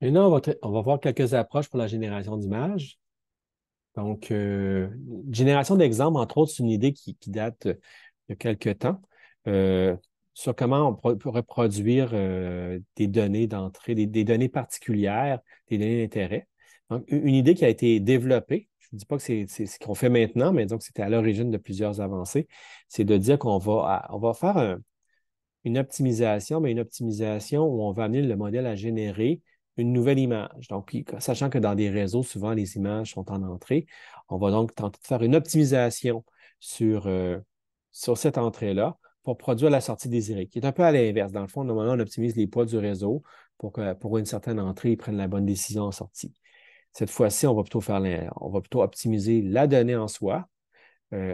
Et là, on va voir quelques approches pour la génération d'images. Donc, génération d'exemples, entre autres, c'est une idée qui date il y a quelques temps euh, sur comment pourrait produire des données d'entrée, des données particulières, des données d'intérêt. Donc, une idée qui a été développée, je ne dis pas que c'est ce qu'on fait maintenant, mais donc c'était à l'origine de plusieurs avancées, c'est de dire on va faire une optimisation, mais une optimisation où on va amener le modèle à générer une nouvelle image. Donc, sachant que dans des réseaux, souvent les images sont en entrée, on va donc tenter de faire une optimisation sur, sur cette entrée-là pour produire la sortie désirée, qui est un peu à l'inverse. Dans le fond, normalement, on optimise les poids du réseau pour que pour une certaine entrée, ils prennent la bonne décision en sortie. Cette fois-ci, on va plutôt optimiser la donnée en soi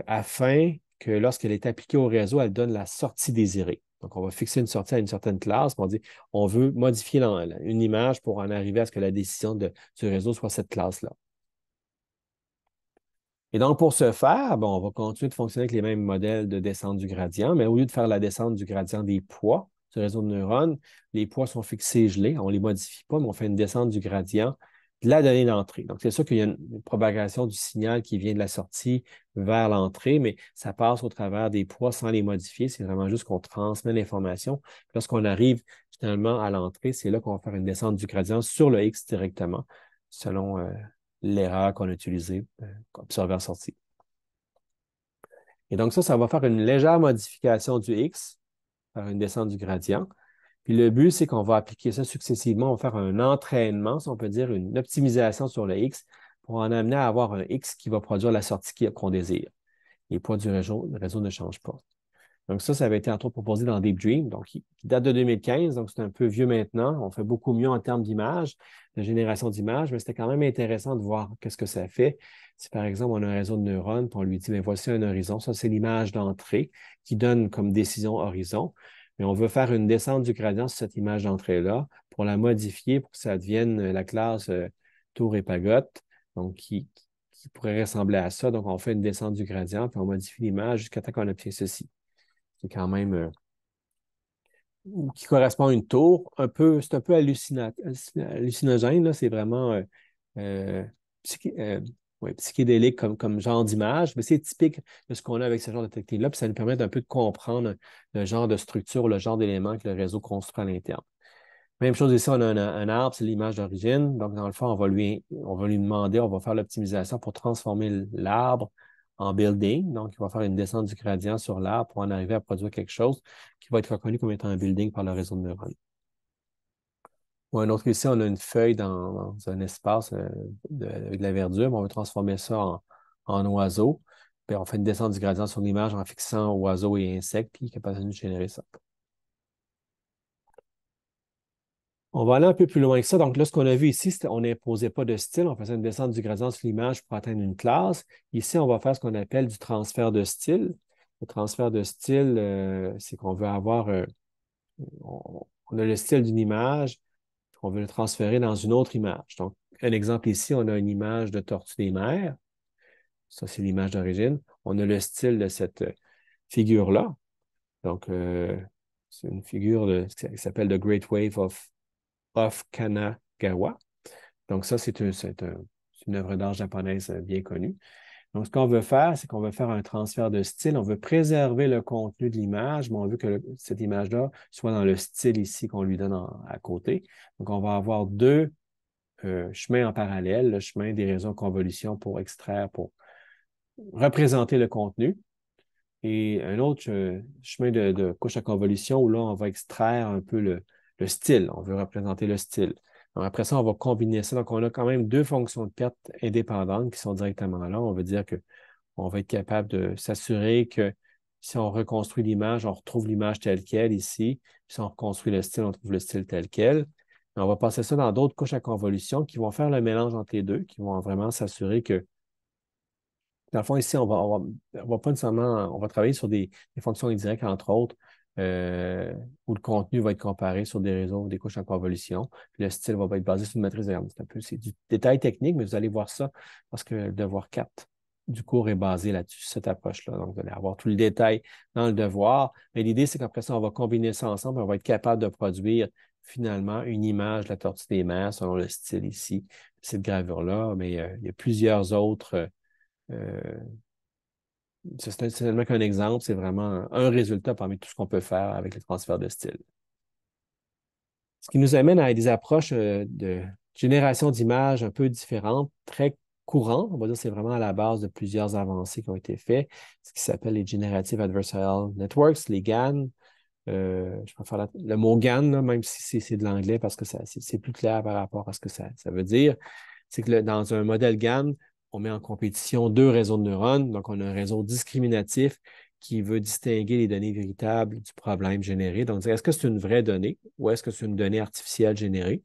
afin que lorsqu'elle est appliquée au réseau, elle donne la sortie désirée. Donc, on va fixer une sortie à une certaine classe. On dit, on veut modifier une image pour en arriver à ce que la décision du réseau soit cette classe-là. Et donc, pour ce faire, bon, on va continuer de fonctionner avec les mêmes modèles de descente du gradient, mais au lieu de faire la descente du gradient des poids du réseau de neurones, les poids sont fixés, gelés. On ne les modifie pas, mais on fait une descente du gradient de la donnée d'entrée. Donc, c'est sûr qu'il y a une propagation du signal qui vient de la sortie vers l'entrée, mais ça passe au travers des poids sans les modifier. C'est vraiment juste qu'on transmet l'information. Lorsqu'on arrive finalement à l'entrée, c'est là qu'on va faire une descente du gradient sur le X directement, selon l'erreur qu'on a utilisée, observée en sortie. Et donc ça va faire une légère modification du X, faire une descente du gradient. Puis le but, c'est qu'on va appliquer ça successivement. On va faire un entraînement, si on peut dire, une optimisation sur le X pour en amener à avoir un X qui va produire la sortie qu'on désire. Les poids du le réseau ne changent pas. Donc ça avait été entre autres proposé dans Deep Dream, donc qui date de 2015, donc c'est un peu vieux maintenant. On fait beaucoup mieux en termes d'images, de génération d'images, mais c'était quand même intéressant de voir qu'est-ce que ça fait. Si par exemple on a un réseau de neurones, puis on lui dit, bien, voici un horizon, ça c'est l'image d'entrée qui donne comme décision horizon, mais on veut faire une descente du gradient sur cette image d'entrée-là pour la modifier pour que ça devienne la classe tour et pagotte, donc qui pourrait ressembler à ça. Donc on fait une descente du gradient, puis on modifie l'image jusqu'à temps qu'on obtient ceci qui est quand même qui correspond à une tour, c'est un peu hallucinogène, là, c'est vraiment euh, psyché- euh, ouais, psychédélique comme genre d'image, mais c'est typique de ce qu'on a avec ce genre de technique-là, puis ça nous permet d'un peu de comprendre le genre de structure, le genre d'éléments que le réseau construit à l'interne. Même chose ici, on a un arbre, c'est l'image d'origine. Donc, dans le fond, on va lui demander, on va faire l'optimisation pour transformer l'arbre en building. Donc, il va faire une descente du gradient sur l'arbre pour en arriver à produire quelque chose qui va être reconnu comme étant un building par le réseau de neurones. Ou un autre ici, on a une feuille dans un espace avec de la verdure, mais on veut transformer ça en oiseau. Puis on fait une descente du gradient sur l'image en fixant oiseaux et insectes, puis il est capable de nous générer ça. On va aller un peu plus loin que ça. Donc là, ce qu'on a vu ici, on n'imposait pas de style, on faisait une descente du gradient sur l'image pour atteindre une classe. Ici, on va faire ce qu'on appelle du transfert de style. Le transfert de style, c'est qu'on veut avoir, on a le style d'une image, on veut le transférer dans une autre image. Donc, un exemple ici, on a une image de tortue des mers. Ça, c'est l'image d'origine. On a le style de cette figure-là. Donc, c'est une figure qui s'appelle The Great Wave of Kanagawa. Donc, ça, c'est une œuvre d'art japonaise bien connue. Donc, ce qu'on veut faire, c'est qu'on veut faire un transfert de style. On veut préserver le contenu de l'image, mais on veut que cette image-là soit dans le style ici qu'on lui donne à côté. Donc, on va avoir deux chemins en parallèle, le chemin des réseaux de convolution pour extraire, pour représenter le contenu, et un autre chemin de couche à convolution où là, on va extraire un peu le style. On veut représenter le style. Donc, après ça, on va combiner ça. Donc, on a quand même deux fonctions de perte indépendantes qui sont directement là. On veut dire qu'on va être capable de s'assurer que si on reconstruit l'image, on retrouve l'image telle qu'elle ici. Si on reconstruit le style, on trouve le style tel quel. Et on va passer ça dans d'autres couches à convolution qui vont faire le mélange entre les deux, qui vont vraiment s'assurer que dans le fond, ici, on va pas nécessairement, on va travailler sur des fonctions indirectes, entre autres, où le contenu va être comparé sur des réseaux, des couches en convolution. Puis le style va être basé sur une matrice de gamme. C'est du détail technique, mais vous allez voir ça parce que le devoir 4 du cours est basé là-dessus, cette approche-là. Donc, vous allez avoir tout le détail dans le devoir. Mais l'idée, c'est qu'après ça, on va combiner ça ensemble et on va être capable de produire finalement une image de la tortue des mers selon le style ici, cette gravure-là, mais il y a plusieurs autres. euh, c'est seulement qu'un exemple, c'est vraiment un résultat parmi tout ce qu'on peut faire avec le transfert de style. Ce qui nous amène à des approches de génération d'images un peu différentes, très courantes. On va dire que c'est vraiment à la base de plusieurs avancées qui ont été faites, ce qui s'appelle les Generative Adversarial Networks, les GAN. Je préfère le mot GAN, là, même si c'est de l'anglais, parce que c'est plus clair par rapport à ce que ça veut dire. C'est que dans un modèle GAN, on met en compétition deux réseaux de neurones. Donc, on a un réseau discriminatif qui veut distinguer les données véritables du problème généré. Donc, est-ce que c'est une vraie donnée ou est-ce que c'est une donnée artificielle générée?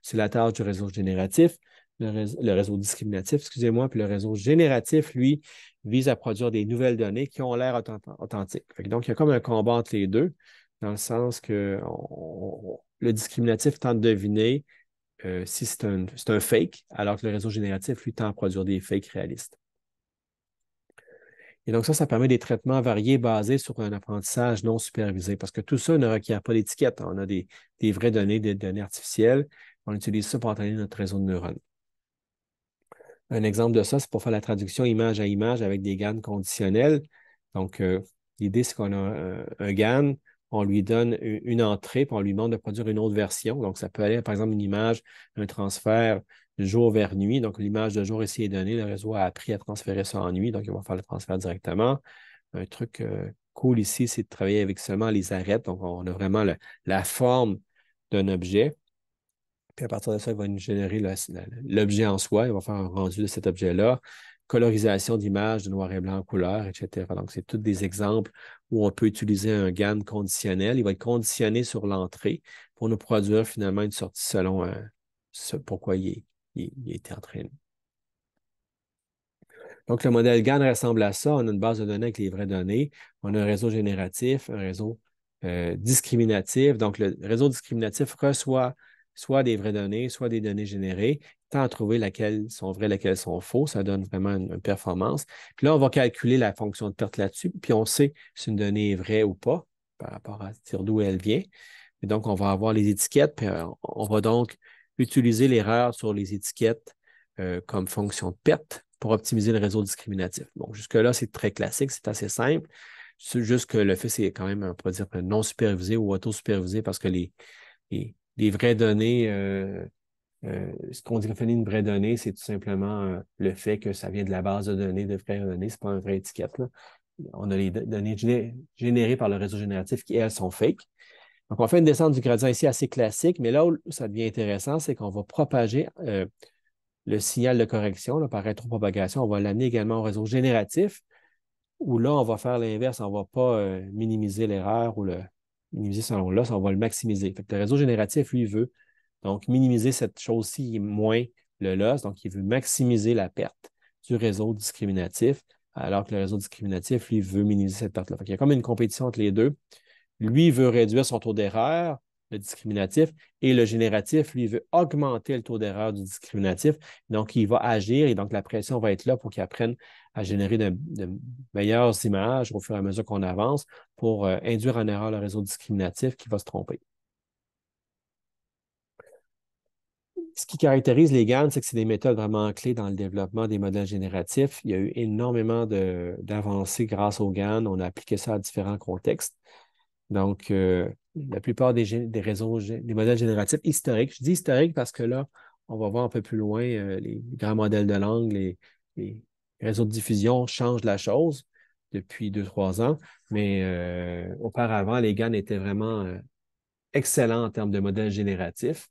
C'est la tâche du réseau génératif, le réseau discriminatif, excusez-moi, puis le réseau génératif, lui, vise à produire des nouvelles données qui ont l'air authentiques. Donc, il y a comme un combat entre les deux, dans le sens que le discriminatif tente de deviner si c'est un fake, alors que le réseau génératif, lui, tend à produire des fakes réalistes. Et donc, ça permet des traitements variés basés sur un apprentissage non supervisé, parce que tout ça ne requiert pas d'étiquette. On a des vraies données, des données artificielles. On utilise ça pour entraîner notre réseau de neurones. Un exemple de ça, c'est pour faire la traduction image à image avec des GAN conditionnels. Donc, l'idée, c'est qu'on a un GAN, on lui donne une entrée, puis on lui demande de produire une autre version. Donc, ça peut aller, par exemple, une image, un transfert de jour vers nuit. Donc, l'image de jour ici est donnée, le réseau a appris à transférer ça en nuit, donc il va faire le transfert directement. Un truc cool ici, c'est de travailler avec seulement les arêtes. Donc, on a vraiment la forme d'un objet. Puis à partir de ça, il va nous générer l'objet en soi. Il va faire un rendu de cet objet-là, colorisation d'image de noir et blanc en couleur, etc. Donc, c'est tous des exemples où on peut utiliser un GAN conditionnel. Il va être conditionné sur l'entrée pour nous produire finalement une sortie selon pourquoi il a été entraîné. Donc, le modèle GAN ressemble à ça. On a une base de données avec les vraies données. On a un réseau génératif, un réseau discriminatif. Donc, le réseau discriminatif reçoit soit des vraies données, soit des données générées, tant à trouver laquelle sont vraies, laquelle sont fausses. Ça donne vraiment une performance. Puis là, on va calculer la fonction de perte là-dessus, puis on sait si une donnée est vraie ou pas par rapport à dire d'où elle vient. Et donc, on va avoir les étiquettes, puis on va donc utiliser l'erreur sur les étiquettes comme fonction de perte pour optimiser le réseau discriminatif. Bon, jusque-là, c'est très classique, c'est assez simple. C'est juste que le fait, c'est quand même, on pourrait dire, non supervisé ou auto-supervisé parce que les vraies données, ce qu'on définit une vraie donnée, c'est tout simplement le fait que ça vient de la base de données de vraies données, c'est pas une vraie étiquette, là. On a les données générées par le réseau génératif qui, elles, sont fake. Donc, on fait une descente du gradient ici assez classique, mais là où ça devient intéressant, c'est qu'on va propager le signal de correction là, par rétropropagation. On va l'amener également au réseau génératif, où là, on va faire l'inverse. On ne va pas minimiser l'erreur ou le minimiser selon loss, on va le maximiser. Fait que le réseau génératif, lui, veut donc minimiser cette chose-ci moins le loss, donc il veut maximiser la perte du réseau discriminatif, alors que le réseau discriminatif, lui, veut minimiser cette perte-là. Il y a comme une compétition entre les deux. Lui veut réduire son taux d'erreur, le discriminatif, et le génératif, lui, veut augmenter le taux d'erreur du discriminatif. Donc, il va agir et donc la pression va être là pour qu'il apprenne à générer de meilleures images au fur et à mesure qu'on avance pour induire en erreur le réseau discriminatif qui va se tromper. Ce qui caractérise les GAN, c'est que c'est des méthodes vraiment clés dans le développement des modèles génératifs. Il y a eu énormément d'avancées grâce aux GAN. On a appliqué ça à différents contextes. Donc, la plupart des réseaux, des modèles génératifs historiques, je dis historiques parce que là, on va voir un peu plus loin, les grands modèles de langue, les réseaux de diffusion changent la chose depuis 2, 3 ans, mais auparavant, les GAN étaient vraiment excellents en termes de modèles génératifs.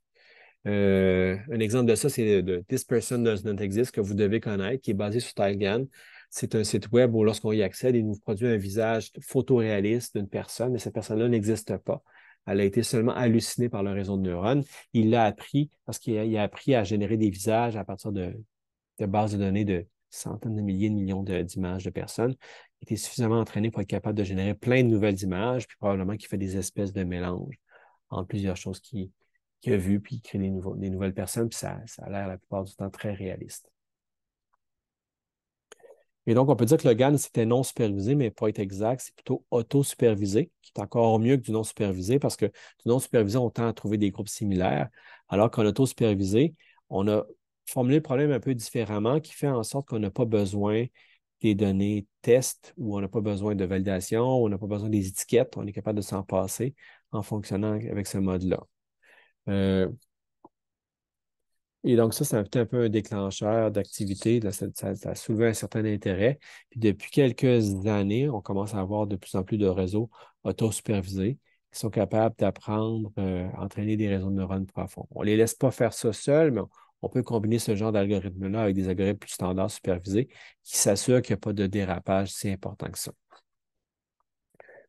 Un exemple de ça, c'est de This Person Does Not Exist, que vous devez connaître, qui est basé sur StyleGAN. C'est un site web où, lorsqu'on y accède, il nous produit un visage photoréaliste d'une personne, mais cette personne-là n'existe pas. Elle a été seulement hallucinée par le réseau de neurones. Il l'a appris parce qu'il a appris à générer des visages à partir de bases de données de centaines de milliers de millions d'images de personnes. Il était suffisamment entraîné pour être capable de générer plein de nouvelles images, puis probablement qu'il fait des espèces de mélanges entre plusieurs choses qu'il a vues, puis il crée des nouvelles personnes, puis ça a l'air la plupart du temps très réaliste. Et donc, on peut dire que le GAN, c'était non supervisé, mais pas être exact, c'est plutôt auto-supervisé, qui est encore mieux que du non supervisé parce que du non supervisé, on tend à trouver des groupes similaires, alors qu'en auto-supervisé, on a formulé le problème un peu différemment, qui fait en sorte qu'on n'a pas besoin des données test, ou on n'a pas besoin de validation, ou on n'a pas besoin des étiquettes, on est capable de s'en passer en fonctionnant avec ce mode-là. Euh, et donc, ça, c'est un peu un déclencheur d'activité. Là, ça a soulevé un certain intérêt. Puis depuis quelques années, on commence à avoir de plus en plus de réseaux autosupervisés qui sont capables d'apprendre, entraîner des réseaux de neurones profonds. On ne les laisse pas faire ça seuls, mais on peut combiner ce genre d'algorithme-là avec des algorithmes plus standards supervisés qui s'assurent qu'il n'y a pas de dérapage si important que ça.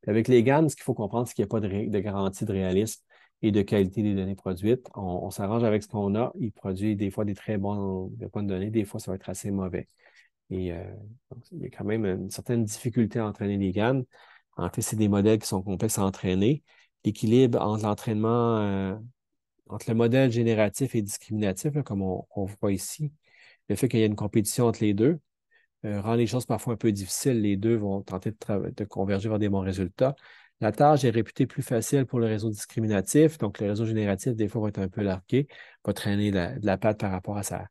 Puis avec les GAN, ce qu'il faut comprendre, c'est qu'il n'y a pas de garantie de réalisme et de qualité des données produites. On s'arrange avec ce qu'on a. Il produit des fois des bonnes données, des fois, ça va être assez mauvais. Et donc, il y a quand même une certaine difficulté à entraîner les GAN. En fait, c'est des modèles qui sont complexes à entraîner. L'équilibre entre l'entraînement, entre le modèle génératif et discriminatif, là, comme on voit ici, le fait qu'il y ait une compétition entre les deux, rend les choses parfois un peu difficiles. Les deux vont tenter de converger vers des bons résultats. La tâche est réputée plus facile pour le réseau discriminatif, donc le réseau génératif, des fois, va être un peu largué, va traîner de la patte par rapport à sa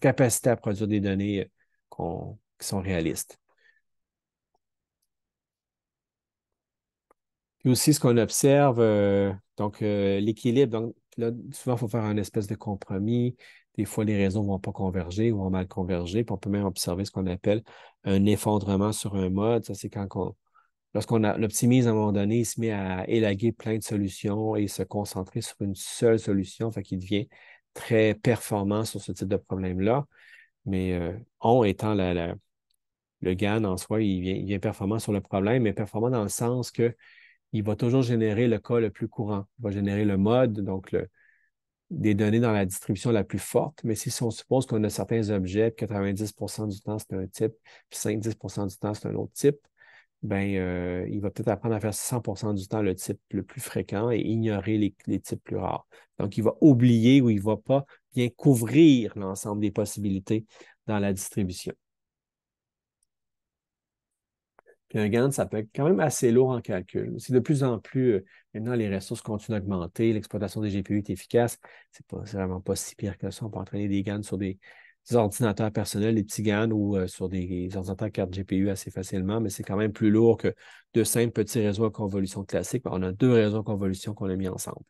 capacité à produire des données qui sont réalistes. Puis aussi, ce qu'on observe, l'équilibre, donc là, souvent, il faut faire un espèce de compromis. Des fois, les réseaux ne vont pas converger ou vont mal converger. Puis on peut même observer ce qu'on appelle un effondrement sur un mode. Ça, c'est lorsqu'on optimise à un moment donné, il se met à élaguer plein de solutions et se concentrer sur une seule solution, fait qu'il devient très performant sur ce type de problème-là. Mais on étant le GAN en soi, il vient performant sur le problème, mais performant dans le sens que il va toujours générer le cas le plus courant. Il va générer le mode, donc des données dans la distribution la plus forte. Mais si on suppose qu'on a certains objets, 90% du temps, c'est un type, puis 5-10% du temps, c'est un autre type, ben, il va peut-être apprendre à faire 100% du temps le type le plus fréquent et ignorer les types plus rares. Donc, il va oublier ou il ne va pas bien couvrir l'ensemble des possibilités dans la distribution. Puis un Gantt, ça peut être quand même assez lourd en calcul. C'est de plus en plus, maintenant, les ressources continuent d'augmenter, l'exploitation des GPU est efficace. C'est vraiment pas si pire que ça. On peut entraîner des GAN sur des ordinateurs personnels, des petits GAN ou sur des ordinateurs 4 GPU assez facilement, mais c'est quand même plus lourd que de simples petits réseaux à convolution classiques. On a deux réseaux à convolution qu'on a mis ensemble.